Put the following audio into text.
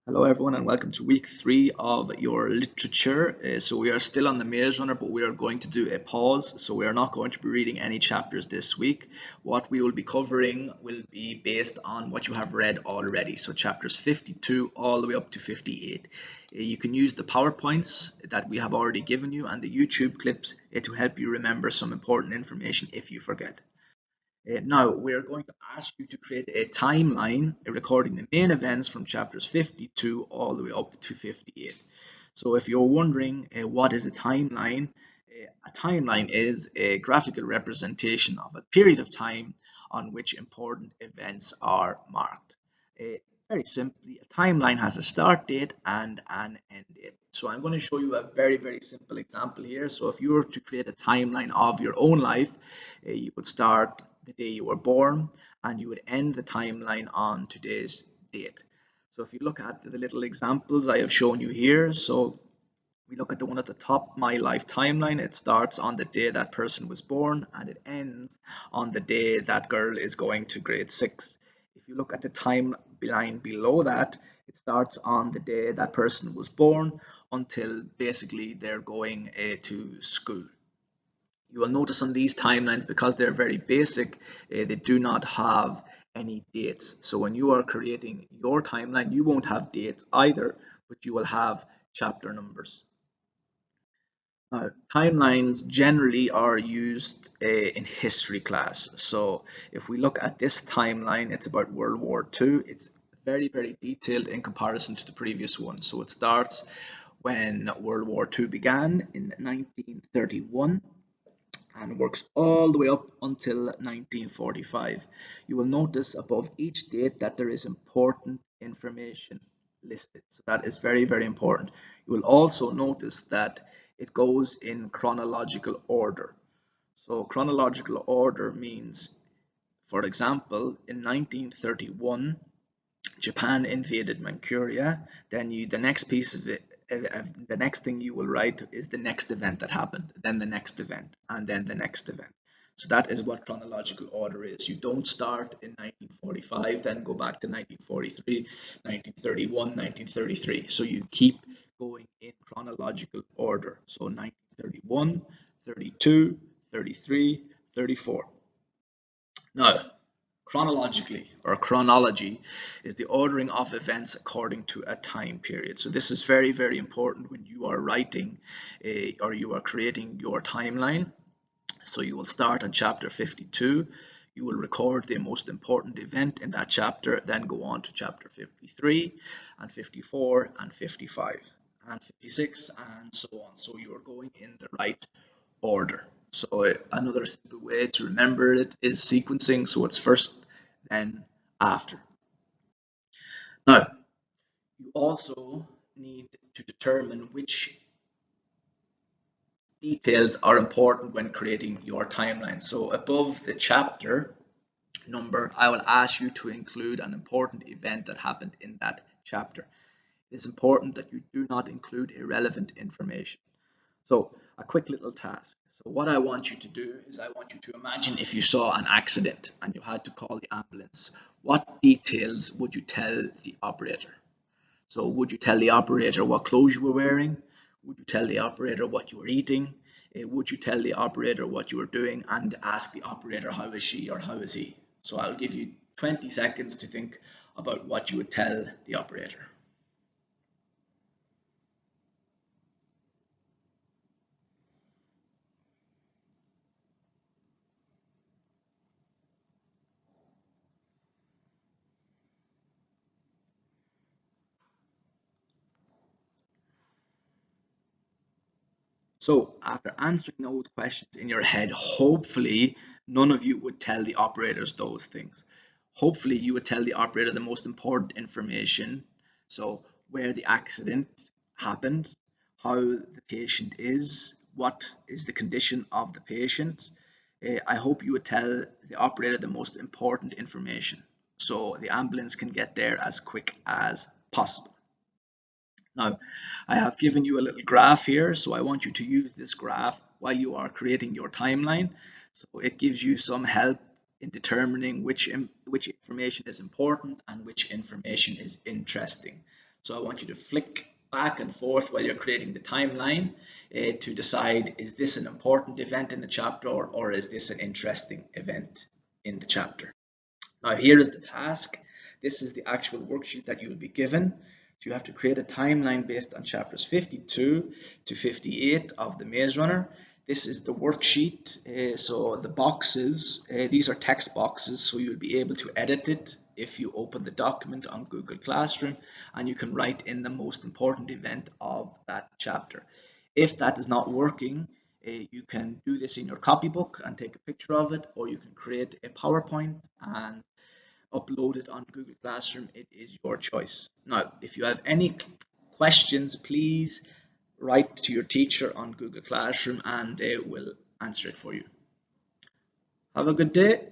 Hello, everyone, and welcome to week 3 of your literature. So, we are still on the Maze Runner, but we are going to do a pause. So, we are not going to be reading any chapters this week. What we will be covering will be based on what you have read already. So, chapters 52 all the way up to 58. You can use the PowerPoints that we have already given you and the YouTube clips to help you remember some important information if you forget. Now, we're going to ask you to create a timeline recording the main events from chapters 52 all the way up to 58. So if you're wondering what is a timeline is a graphical representation of a period of time on which important events are marked. Very simply, a timeline has a start date and an end date. So I'm going to show you a very simple example here. So if you were to create a timeline of your own life, you would start the day you were born and you would end the timeline on today's date. So if you look at the little examples I have shown you here, so we look at the one at the top, my life timeline. It starts on the day that person was born and it ends on the day that girl is going to grade 6. If you look at the timeline below that, it starts on the day that person was born until basically they're going to school. You will notice on these timelines, because they're very basic, they do not have any dates. So when you are creating your timeline, you won't have dates either, but you will have chapter numbers. Timelines generally are used in history class. So if we look at this timeline, it's about World War II. It's very detailed in comparison to the previous one. So it starts when World War II began in 1931 and works all the way up until 1945. You will notice above each date that there is important information listed. So that is very important. You will also notice that it goes in chronological order. So chronological order means, for example, in 1931, Japan invaded Manchuria. Then the next piece of it, the next thing you will write is the next event that happened, then the next event, and then the next event. So that is what chronological order is. You don't start in 1945, then go back to 1943, 1931, 1933. So you keep going in chronological order. So 1931, 32, 33, 34. Now, chronologically or chronology is the ordering of events according to a time period. So this is very important when you are writing or you are creating your timeline. So you will start on chapter 52. You will record the most important event in that chapter, then go on to chapter 53 and 54 and 55 and 56 and so on. So you are going in the right order. So another simple way to remember it is sequencing. So it's first, then after. Now, you also need to determine which details are important when creating your timeline. So above the chapter number, I will ask you to include an important event that happened in that chapter. It is important that you do not include irrelevant information. So a quick little task. So what I want you to do is I want you to imagine if you saw an accident and you had to call the ambulance. What details would you tell the operator? So would you tell the operator what clothes you were wearing? Would you tell the operator what you were eating? Would you tell the operator what you were doing and ask the operator how is she or how is he? So I'll give you 20 seconds to think about what you would tell the operator. So after answering those questions in your head, hopefully none of you would tell the operators those things. Hopefully you would tell the operator the most important information. So where the accident happened, how the patient is, what is the condition of the patient. I hope you would tell the operator the most important information so the ambulance can get there as quick as possible. Now, I have given you a little graph here, so I want you to use this graph while you are creating your timeline. So it gives you some help in determining which information is important and which information is interesting. So I want you to flick back and forth while you're creating the timeline to decide, is this an important event in the chapter, or is this an interesting event in the chapter? Now here is the task. This is the actual worksheet that you will be given. So you have to create a timeline based on chapters 52 to 58 of the Maze Runner. This is the worksheet. So the boxes, these are text boxes, so you'll be able to edit it if you open the document on Google Classroom, and you can write in the most important event of that chapter. If that is not working, you can do this in your copybook and take a picture of it, or you can create a PowerPoint and upload it on Google Classroom. It is your choice. Now, if you have any questions, please write to your teacher on Google Classroom and they will answer it for you. Have a good day.